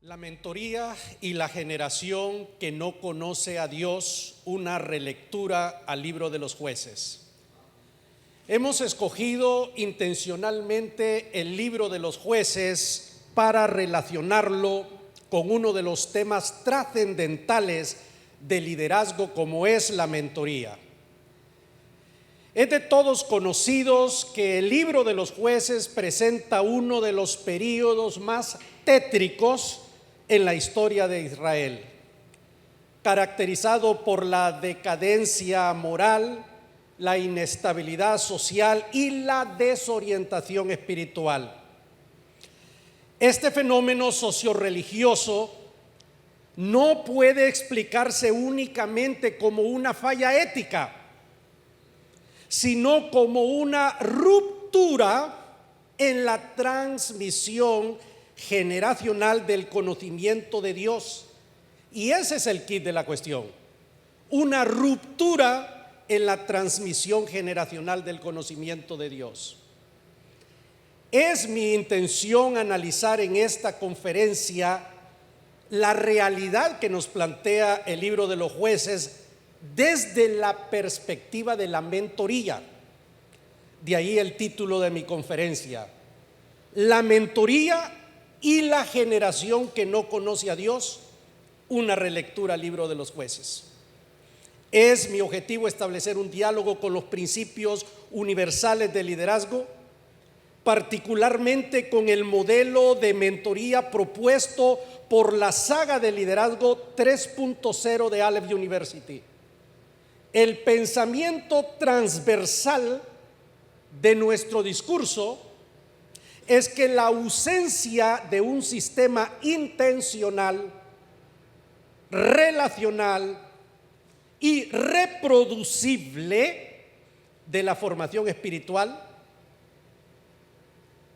La mentoría y la generación que no conoce a Dios, una relectura al libro de los jueces. Hemos escogido intencionalmente el libro de los jueces para relacionarlo con uno de los temas trascendentales de liderazgo como es la mentoría. Es de todos conocidos que el libro de los jueces presenta uno de los períodos más tétricos en la historia de Israel, caracterizado por la decadencia moral, la inestabilidad social y la desorientación espiritual. Este fenómeno socioreligioso no puede explicarse únicamente como una falla ética, sino como una ruptura en la transmisión generacional del conocimiento de Dios. Y ese es el quid de la cuestión, una ruptura en la transmisión generacional del conocimiento de Dios. Es mi intención analizar en esta conferencia la realidad que nos plantea el libro de los jueces desde la perspectiva de la mentoría. De ahí el título de mi conferencia: la mentoría y la generación que no conoce a Dios, una relectura al libro de los jueces. Es mi objetivo establecer un diálogo con los principios universales del liderazgo, particularmente con el modelo de mentoría propuesto por la saga de liderazgo 3.0 de Aleph University. El pensamiento transversal de nuestro discurso es que la ausencia de un sistema intencional, relacional y reproducible de la formación espiritual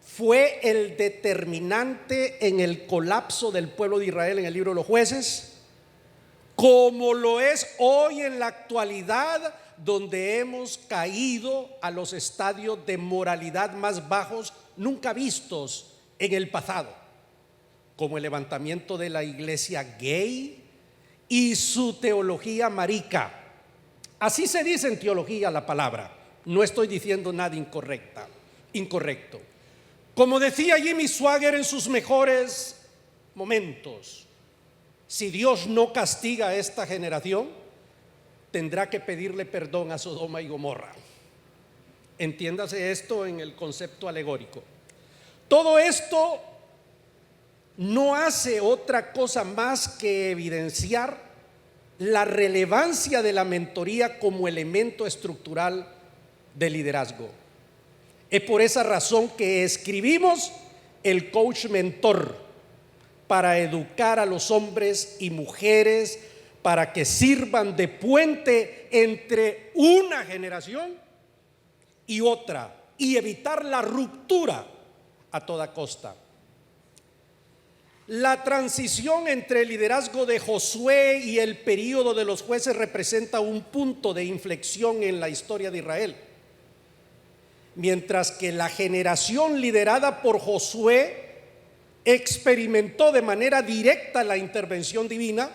fue el determinante en el colapso del pueblo de Israel en el libro de los jueces, como lo es hoy en la actualidad, donde hemos caído a los estadios de moralidad más bajos nunca vistos en el pasado, como el levantamiento de la iglesia gay y su teología marica. Así se dice en teología la palabra, no estoy diciendo nada incorrecto. Como decía Jimmy Swaggart en sus mejores momentos, si Dios no castiga a esta generación, tendrá que pedirle perdón a Sodoma y Gomorra. Entiéndase esto en el concepto alegórico. Todo esto no hace otra cosa más que evidenciar la relevancia de la mentoría como elemento estructural del liderazgo. Es por esa razón que escribimos el coach mentor, para educar a los hombres y mujeres para que sirvan de puente entre una generación y otra, y evitar la ruptura a toda costa. La transición entre el liderazgo de Josué y el período de los jueces representa un punto de inflexión en la historia de Israel. Mientras que la generación liderada por Josué experimentó de manera directa la intervención divina,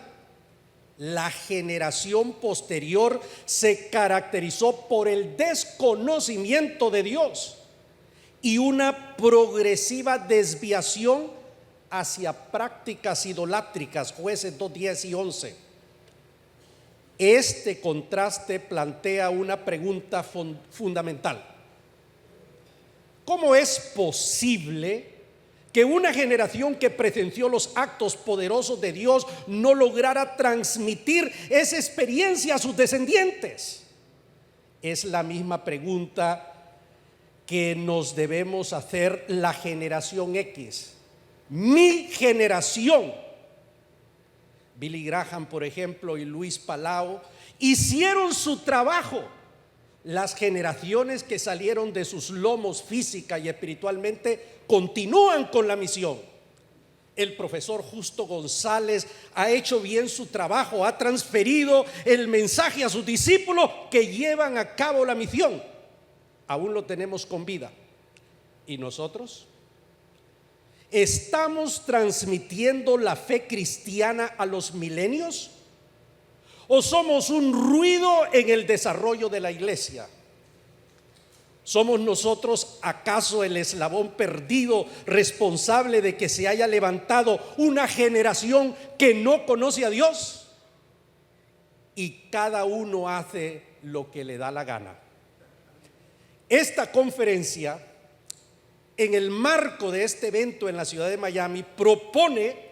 la generación posterior se caracterizó por el desconocimiento de Dios y una progresiva desviación hacia prácticas idolátricas, Jueces 2, 10 y 11. Este contraste plantea una pregunta fundamental: ¿cómo es posible que una generación que presenció los actos poderosos de Dios no lograra transmitir esa experiencia a sus descendientes? Es la misma pregunta que nos debemos hacer la generación X, mi generación. Billy Graham, por ejemplo, y Luis Palau hicieron su trabajo. Las generaciones que salieron de sus lomos física y espiritualmente continúan con la misión. El profesor Justo González ha hecho bien su trabajo, ha transferido el mensaje a sus discípulos que llevan a cabo la misión. Aún lo tenemos con vida. ¿Y nosotros? ¿Estamos transmitiendo la fe cristiana a los milenios? ¿O somos un ruido en el desarrollo de la iglesia? ¿Somos nosotros acaso el eslabón perdido responsable de que se haya levantado una generación que no conoce a Dios? Y cada uno hace lo que le da la gana. Esta conferencia, en el marco de este evento en la ciudad de Miami, propone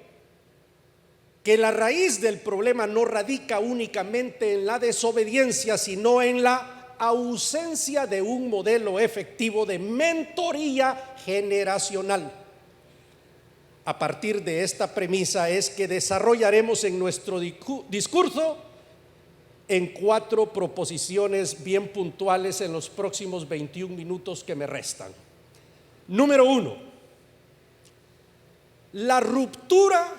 que la raíz del problema no radica únicamente en la desobediencia, sino en la ausencia de un modelo efectivo de mentoría generacional. A partir de esta premisa es que desarrollaremos en nuestro discurso en 4 proposiciones bien puntuales en los próximos 21 minutos que me restan. Número 1, la ruptura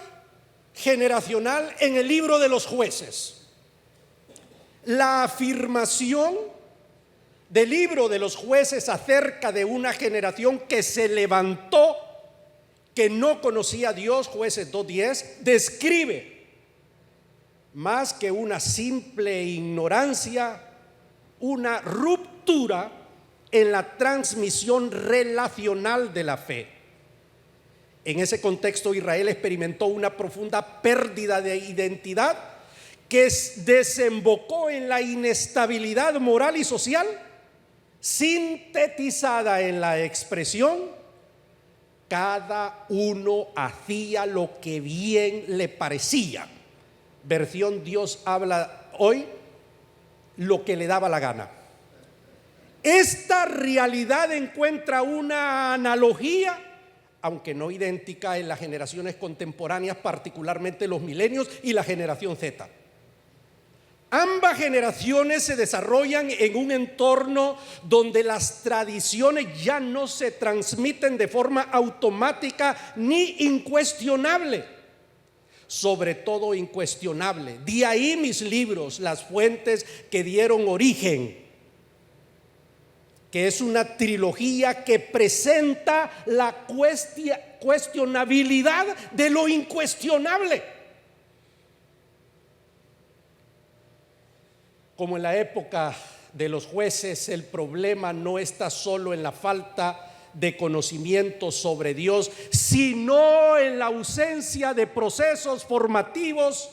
generacional en el libro de los Jueces. La afirmación del libro de los Jueces acerca de una generación que se levantó, que no conocía a Dios, Jueces 2:10, describe más que una simple ignorancia, una ruptura en la transmisión relacional de la fe. En ese contexto, Israel experimentó una profunda pérdida de identidad que desembocó en la inestabilidad moral y social, sintetizada en la expresión: cada uno hacía lo que bien le parecía. Versión Dios habla hoy: lo que le daba la gana. Esta realidad encuentra una analogía, aunque no idéntica, en las generaciones contemporáneas, particularmente los milenios y la generación Z. Ambas generaciones se desarrollan en un entorno donde las tradiciones ya no se transmiten de forma automática ni incuestionable, sobre todo incuestionable. De ahí mis libros, Las fuentes que dieron origen, que es una trilogía que presenta la cuestionabilidad de lo incuestionable. Como en la época de los jueces, el problema no está solo en la falta de conocimiento sobre Dios, sino en la ausencia de procesos formativos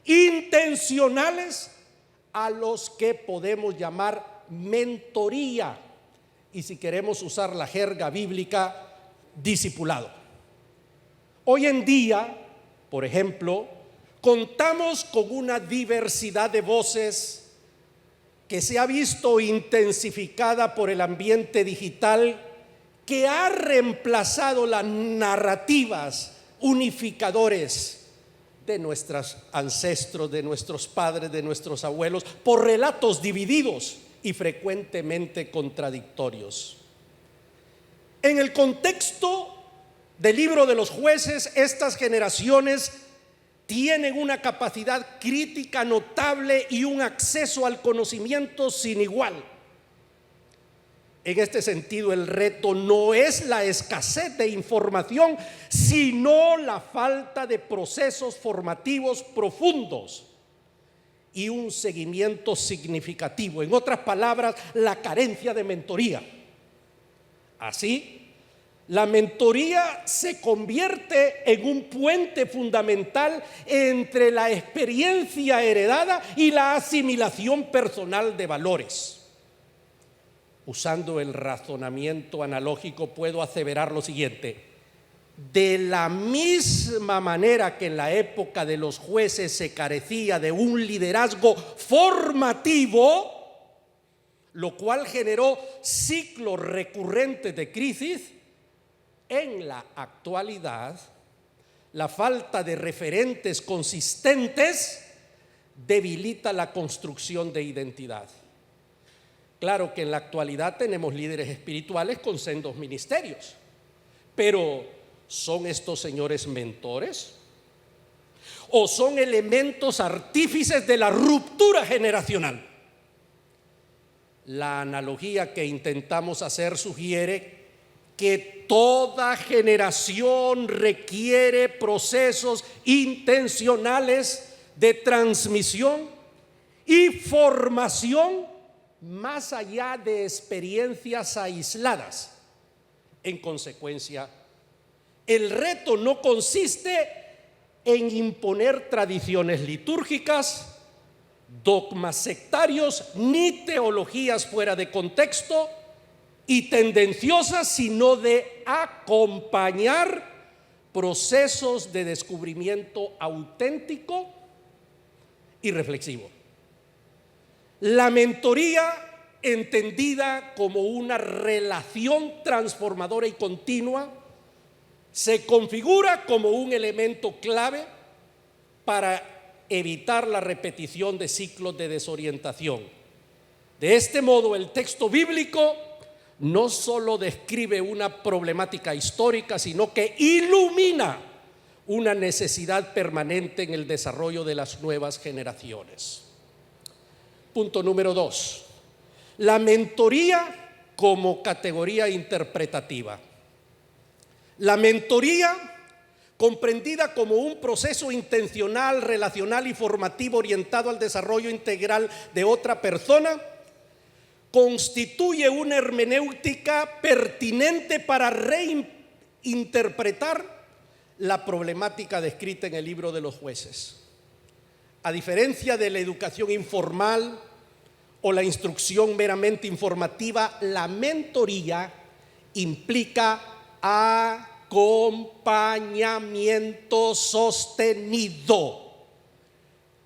intencionales a los que podemos llamar mentoría, y si queremos usar la jerga bíblica, discipulado. Hoy en día, por ejemplo, contamos con una diversidad de voces que se ha visto intensificada por el ambiente digital, que ha reemplazado las narrativas unificadores de nuestros ancestros, de nuestros padres, de nuestros abuelos, por relatos divididos y frecuentemente contradictorios. En el contexto del libro de los Jueces, estas generaciones tienen una capacidad crítica notable y un acceso al conocimiento sin igual. En este sentido, el reto no es la escasez de información, sino la falta de procesos formativos profundos y un seguimiento significativo. En otras palabras, la carencia de mentoría. Así, la mentoría se convierte en un puente fundamental entre la experiencia heredada y la asimilación personal de valores. Usando el razonamiento analógico, puedo aseverar lo siguiente: de la misma manera que en la época de los jueces se carecía de un liderazgo formativo, lo cual generó ciclos recurrentes de crisis, en la actualidad la falta de referentes consistentes debilita la construcción de identidad. Claro que en la actualidad tenemos líderes espirituales con sendos ministerios, pero ¿son estos señores mentores? ¿O son elementos artífices de la ruptura generacional? La analogía que intentamos hacer sugiere que toda generación requiere procesos intencionales de transmisión y formación más allá de experiencias aisladas. En consecuencia, el reto no consiste en imponer tradiciones litúrgicas, dogmas sectarios, ni teologías fuera de contexto y tendenciosas, sino de acompañar procesos de descubrimiento auténtico y reflexivo. La mentoría, entendida como una relación transformadora y continua, se configura como un elemento clave para evitar la repetición de ciclos de desorientación. De este modo, el texto bíblico no solo describe una problemática histórica, sino que ilumina una necesidad permanente en el desarrollo de las nuevas generaciones. Punto número 2. La mentoría como categoría interpretativa. La mentoría, comprendida como un proceso intencional, relacional y formativo orientado al desarrollo integral de otra persona, constituye una hermenéutica pertinente para reinterpretar la problemática descrita en el libro de los Jueces. A diferencia de la educación informal o la instrucción meramente informativa, la mentoría implica acompañamiento sostenido,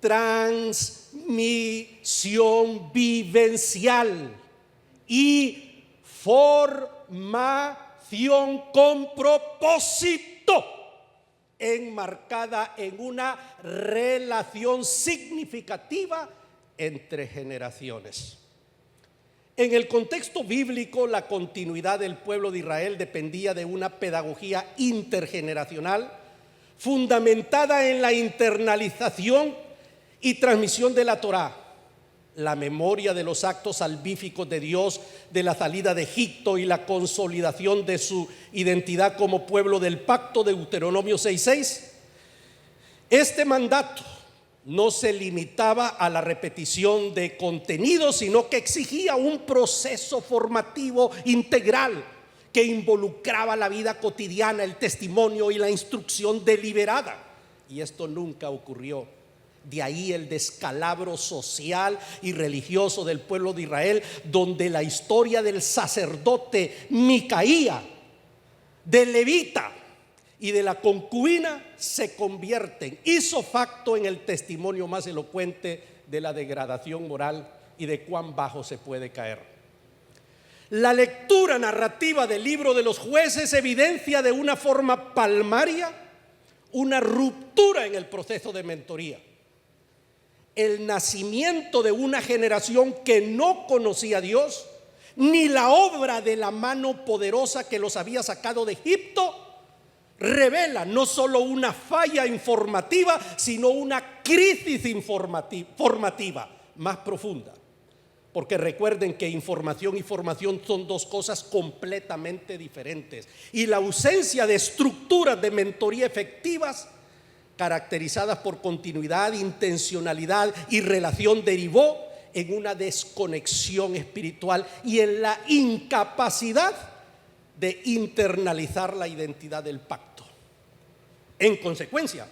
transmisión vivencial y formación con propósito, enmarcada en una relación significativa entre generaciones. En el contexto bíblico, la continuidad del pueblo de Israel dependía de una pedagogía intergeneracional fundamentada en la internalización y transmisión de la Torá, la memoria de los actos salvíficos de Dios, de la salida de Egipto y la consolidación de su identidad como pueblo del pacto de Deuteronomio 6:6. Este mandato no se limitaba a la repetición de contenidos, sino que exigía un proceso formativo integral que involucraba la vida cotidiana, el testimonio y la instrucción deliberada. Y esto nunca ocurrió. De ahí el descalabro social y religioso del pueblo de Israel, donde la historia del sacerdote Micaía, del levita y de la concubina se convierten ipso facto en el testimonio más elocuente de la degradación moral y de cuán bajo se puede caer. La lectura narrativa del libro de los Jueces evidencia de una forma palmaria una ruptura en el proceso de mentoría, el nacimiento de una generación que no conocía a Dios, ni la obra de la mano poderosa que los había sacado de Egipto, revela no solo una falla informativa, sino una crisis formativa más profunda. Porque recuerden que información y formación son dos cosas completamente diferentes. Y la ausencia de estructuras de mentoría efectivas, caracterizadas por continuidad, intencionalidad y relación, derivó en una desconexión espiritual y en la incapacidad de internalizar la identidad del pacto. En consecuencia,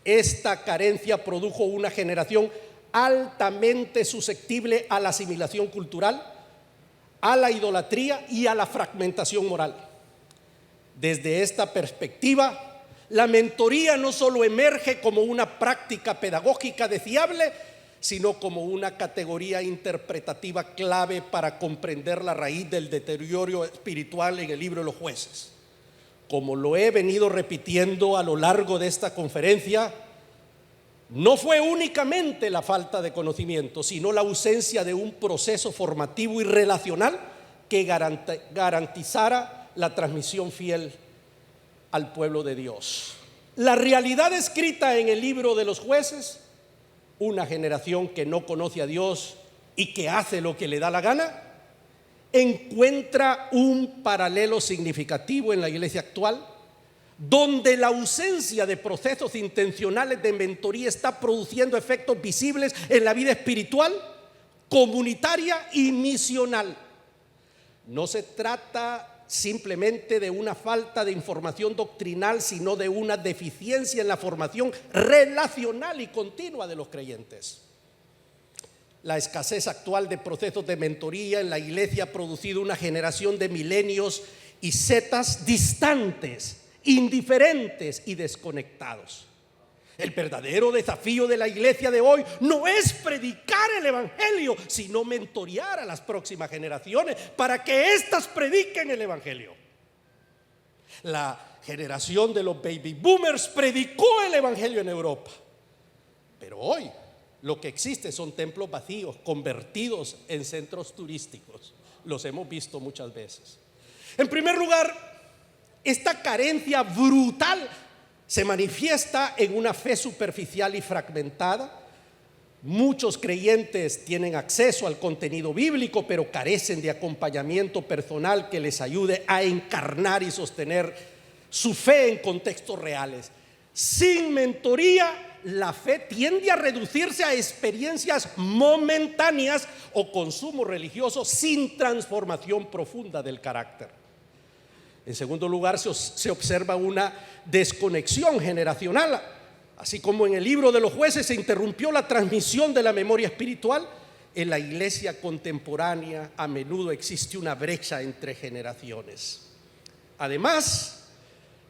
esta carencia produjo una generación altamente susceptible a la asimilación cultural, a la idolatría y a la fragmentación moral. Desde esta perspectiva, la mentoría no solo emerge como una práctica pedagógica deseable, sino como una categoría interpretativa clave para comprender la raíz del deterioro espiritual en el libro de los Jueces. Como lo he venido repitiendo a lo largo de esta conferencia, no fue únicamente la falta de conocimiento, sino la ausencia de un proceso formativo y relacional que garantizara la transmisión fiel al pueblo de Dios. La realidad escrita en el libro de los Jueces, una generación que no conoce a Dios y que hace lo que le da la gana, encuentra un paralelo significativo en la iglesia actual, donde la ausencia de procesos intencionales de mentoría está produciendo efectos visibles en la vida espiritual, comunitaria y misional. No se trata simplemente de una falta de información doctrinal, sino de una deficiencia en la formación relacional y continua de los creyentes. La escasez actual de procesos de mentoría en la iglesia ha producido una generación de milenios y zetas distantes, indiferentes y desconectados. El verdadero desafío de la iglesia de hoy no es predicar el evangelio, sino mentorear a las próximas generaciones para que éstas prediquen el evangelio. La generación de los baby boomers predicó el evangelio en Europa, pero hoy lo que existe son templos vacíos, convertidos en centros turísticos. Los hemos visto muchas veces. En primer lugar, esta carencia brutal se manifiesta en una fe superficial y fragmentada. Muchos creyentes tienen acceso al contenido bíblico, pero carecen de acompañamiento personal que les ayude a encarnar y sostener su fe en contextos reales. Sin mentoría, la fe tiende a reducirse a experiencias momentáneas o consumo religioso sin transformación profunda del carácter. En segundo lugar, se observa una desconexión generacional. Así como en el libro de los Jueces se interrumpió la transmisión de la memoria espiritual, en la iglesia contemporánea a menudo existe una brecha entre generaciones. Además,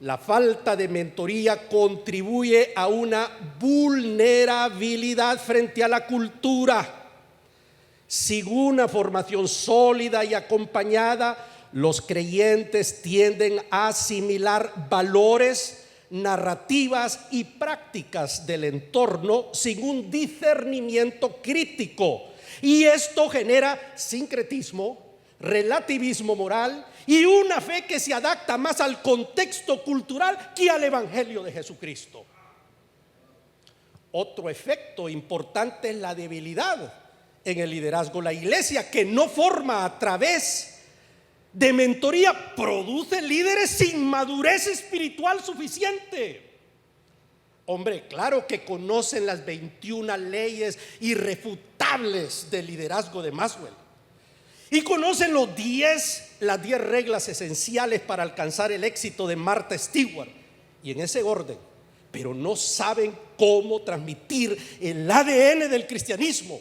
la falta de mentoría contribuye a una vulnerabilidad frente a la cultura. Sin una formación sólida y acompañada, los creyentes tienden a asimilar valores, narrativas y prácticas del entorno sin un discernimiento crítico. Y esto genera sincretismo, relativismo moral y una fe que se adapta más al contexto cultural que al evangelio de Jesucristo. Otro efecto importante es la debilidad en el liderazgo. La iglesia que no forma a través de mentoría produce líderes sin madurez espiritual suficiente. Hombre, claro que conocen las 21 leyes irrefutables del liderazgo de Maxwell y conocen las 10 reglas esenciales para alcanzar el éxito de Martha Stewart, y en ese orden, pero no saben cómo transmitir el ADN del cristianismo.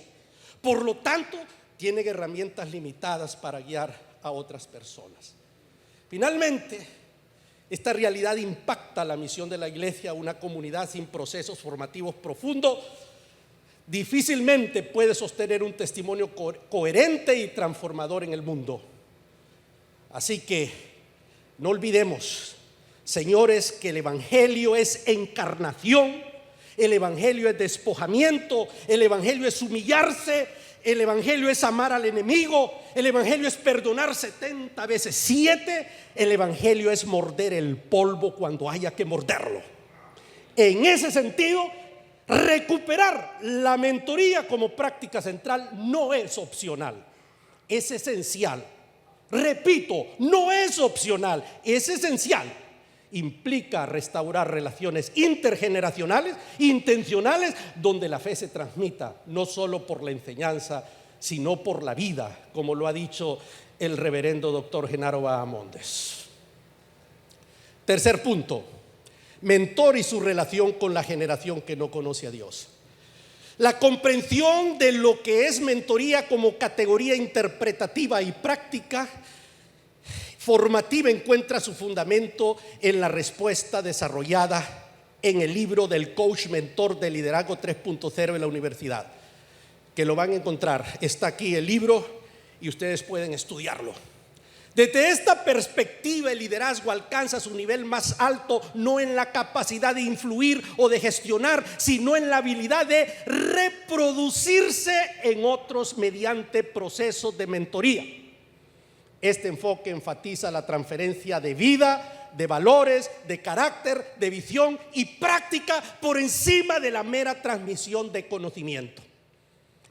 Por lo tanto, tienen herramientas limitadas para guiar a otras personas. Finalmente, esta realidad impacta la misión de la iglesia. Una comunidad sin procesos formativos profundos difícilmente puede sostener un testimonio coherente y transformador en el mundo. Así que no olvidemos, señores, que el evangelio es encarnación, el evangelio es despojamiento, el evangelio es humillarse, el evangelio es amar al enemigo, el evangelio es perdonar 70 veces 7, el evangelio es morder el polvo cuando haya que morderlo. En ese sentido, recuperar la mentoría como práctica central no es opcional, es esencial. Repito, no es opcional, es esencial. Implica restaurar relaciones intergeneracionales, intencionales, donde la fe se transmita no solo por la enseñanza, sino por la vida, como lo ha dicho el reverendo doctor Genaro Bahamondes. Tercer punto, mentor y su relación con la generación que no conoce a Dios. La comprensión de lo que es mentoría como categoría interpretativa y práctica formativa encuentra su fundamento en la respuesta desarrollada en el libro del coach mentor de liderazgo 3.0 en la universidad, que lo van a encontrar. Está aquí el libro y ustedes pueden estudiarlo. Desde esta perspectiva, el liderazgo alcanza su nivel más alto no en la capacidad de influir o de gestionar, sino en la habilidad de reproducirse en otros mediante procesos de mentoría. Este enfoque enfatiza la transferencia de vida, de valores, de carácter, de visión y práctica por encima de la mera transmisión de conocimiento.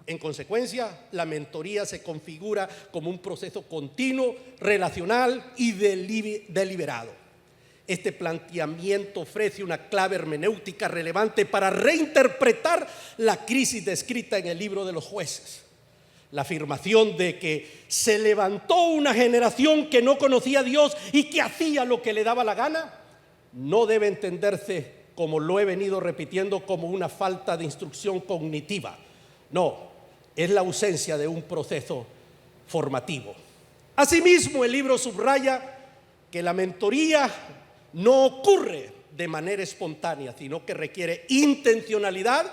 En consecuencia, la mentoría se configura como un proceso continuo, relacional y deliberado. Este planteamiento ofrece una clave hermenéutica relevante para reinterpretar la crisis descrita en el libro de los Jueces. La afirmación de que se levantó una generación que no conocía a Dios y que hacía lo que le daba la gana, no debe entenderse, como lo he venido repitiendo, como una falta de instrucción cognitiva. No, es la ausencia de un proceso formativo. Asimismo, el libro subraya que la mentoría no ocurre de manera espontánea, sino que requiere intencionalidad,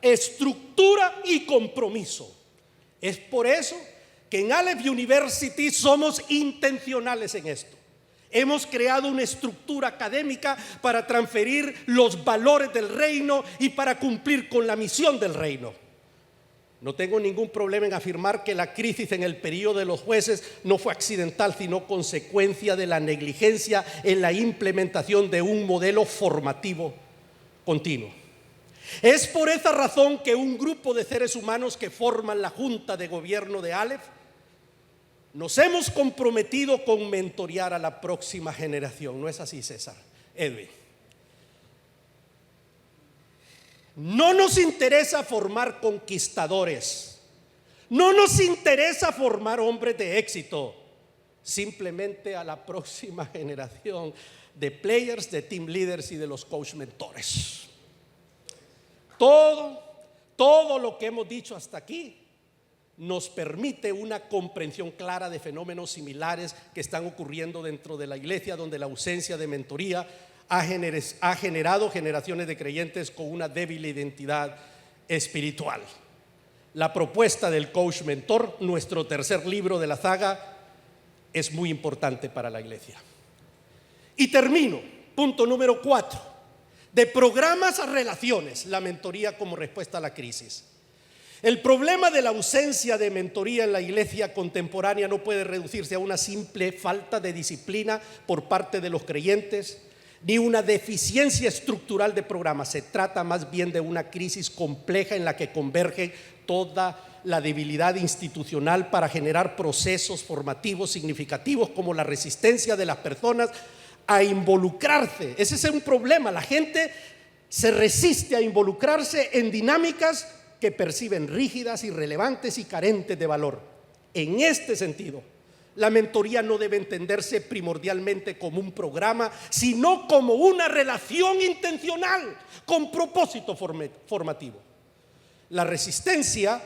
estructura y compromiso. Es por eso que en Aleph University somos intencionales en esto. Hemos creado una estructura académica para transferir los valores del reino y para cumplir con la misión del reino. No tengo ningún problema en afirmar que la crisis en el periodo de los jueces no fue accidental, sino consecuencia de la negligencia en la implementación de un modelo formativo continuo. Es por esa razón que un grupo de seres humanos que forman la Junta de Gobierno de Aleph nos hemos comprometido con mentorear a la próxima generación. ¿No es así, César? Edwin. No nos interesa formar conquistadores, no nos interesa formar hombres de éxito, simplemente a la próxima generación de players, de team leaders y de los coach mentores. Todo lo que hemos dicho hasta aquí nos permite una comprensión clara de fenómenos similares que están ocurriendo dentro de la iglesia, donde la ausencia de mentoría ha generado generaciones de creyentes con una débil identidad espiritual. La propuesta del coach mentor, nuestro tercer libro de la saga, es muy importante para la iglesia. Y termino, punto número 4. De programas a relaciones, la mentoría como respuesta a la crisis. El problema de la ausencia de mentoría en la iglesia contemporánea no puede reducirse a una simple falta de disciplina por parte de los creyentes, ni una deficiencia estructural de programas. Se trata más bien de una crisis compleja en la que converge toda la debilidad institucional para generar procesos formativos significativos, como la resistencia de las personas a involucrarse. Ese es un problema. La gente se resiste a involucrarse en dinámicas que perciben rígidas, irrelevantes y carentes de valor. En este sentido, la mentoría no debe entenderse primordialmente como un programa, sino como una relación intencional con propósito formativo. La resistencia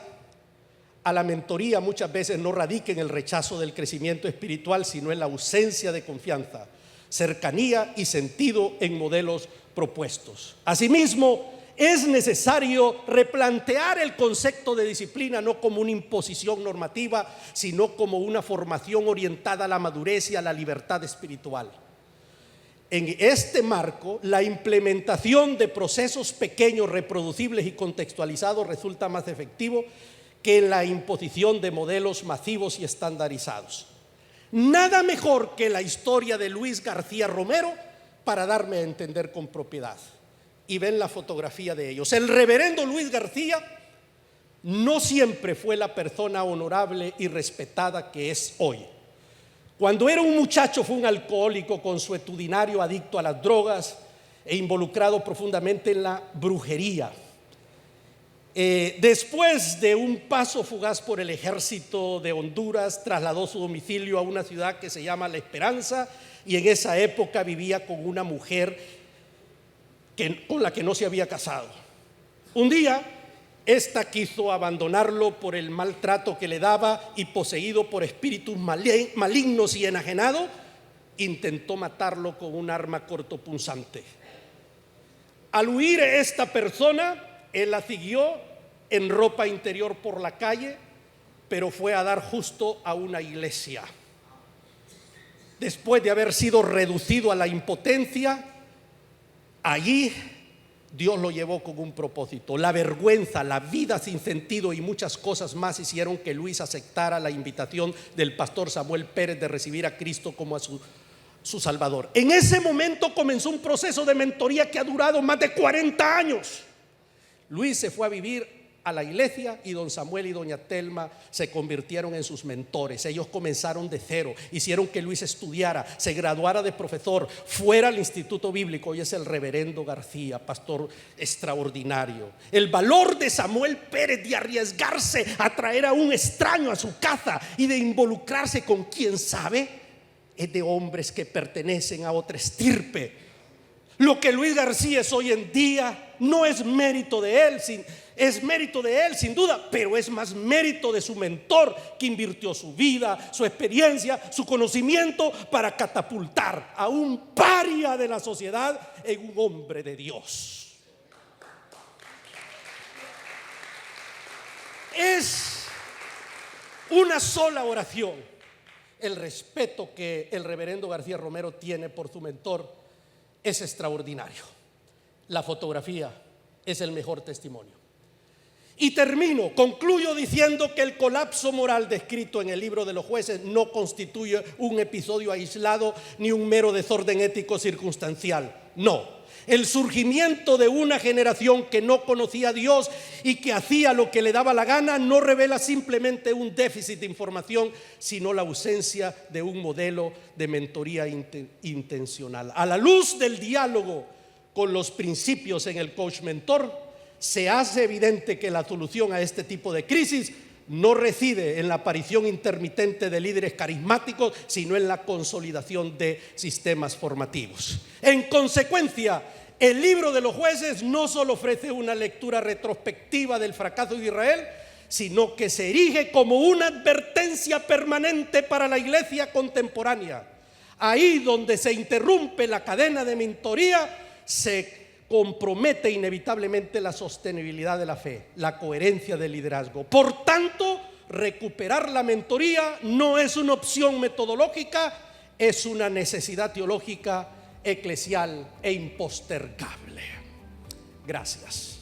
a la mentoría muchas veces no radica en el rechazo del crecimiento espiritual, sino en la ausencia de confianza, cercanía y sentido en modelos propuestos. Asimismo, es necesario replantear el concepto de disciplina no como una imposición normativa, sino como una formación orientada a la madurez y a la libertad espiritual. En este marco, la implementación de procesos pequeños, reproducibles y contextualizados resulta más efectivo que la imposición de modelos masivos y estandarizados. Nada mejor que la historia de Luis García Romero para darme a entender con propiedad. Y ven la fotografía de ellos. El reverendo Luis García no siempre fue la persona honorable y respetada que es hoy. Cuando era un muchacho fue un alcohólico consuetudinario, adicto a las drogas e involucrado profundamente en la brujería. Después de un paso fugaz por el ejército de Honduras, trasladó su domicilio a una ciudad que se llama La Esperanza, y en esa época vivía con una mujer con la que no se había casado. Un día, esta quiso abandonarlo por el maltrato que le daba, y poseído por espíritus malignos y enajenado, intentó matarlo con un arma cortopunzante. Al huir esta persona, él la siguió en ropa interior por la calle, pero fue a dar justo a una iglesia. Después de haber sido reducido a la impotencia, allí Dios lo llevó con un propósito. La vergüenza, la vida sin sentido y muchas cosas más hicieron que Luis aceptara la invitación del pastor Samuel Pérez de recibir a Cristo como a su Salvador. En ese momento comenzó un proceso de mentoría que ha durado más de 40 años. Luis se fue a vivir a la iglesia, y don Samuel y doña Telma se convirtieron en sus mentores. Ellos comenzaron de cero, hicieron que Luis estudiara, se graduara de profesor, fuera al instituto bíblico. Hoy es el reverendo García, pastor extraordinario. El valor de Samuel Pérez de arriesgarse a traer a un extraño a su casa y de involucrarse con quien sabe, es de hombres que pertenecen a otra estirpe. Lo que Luis García es hoy en día no es mérito de él, es mérito de él sin duda, pero es más mérito de su mentor, que invirtió su vida, su experiencia, su conocimiento para catapultar a un paria de la sociedad en un hombre de Dios. Es una sola oración el respeto que el reverendo García Romero tiene por su mentor. Es extraordinario. La fotografía es el mejor testimonio. Y concluyo diciendo que el colapso moral descrito en el libro de los Jueces no constituye un episodio aislado ni un mero desorden ético circunstancial. No, el surgimiento de una generación que no conocía a Dios y que hacía lo que le daba la gana no revela simplemente un déficit de información, sino la ausencia de un modelo de mentoría intencional. A la luz del diálogo con los principios en el coach mentor, se hace evidente que la solución a este tipo de crisis no reside en la aparición intermitente de líderes carismáticos, sino en la consolidación de sistemas formativos. En consecuencia, el libro de los Jueces no solo ofrece una lectura retrospectiva del fracaso de Israel, sino que se erige como una advertencia permanente para la iglesia contemporánea. Ahí donde se interrumpe la cadena de mentoría, se compromete inevitablemente la sostenibilidad de la fe, la coherencia del liderazgo. Por tanto, recuperar la mentoría no es una opción metodológica, es una necesidad teológica, eclesial e impostergable. Gracias.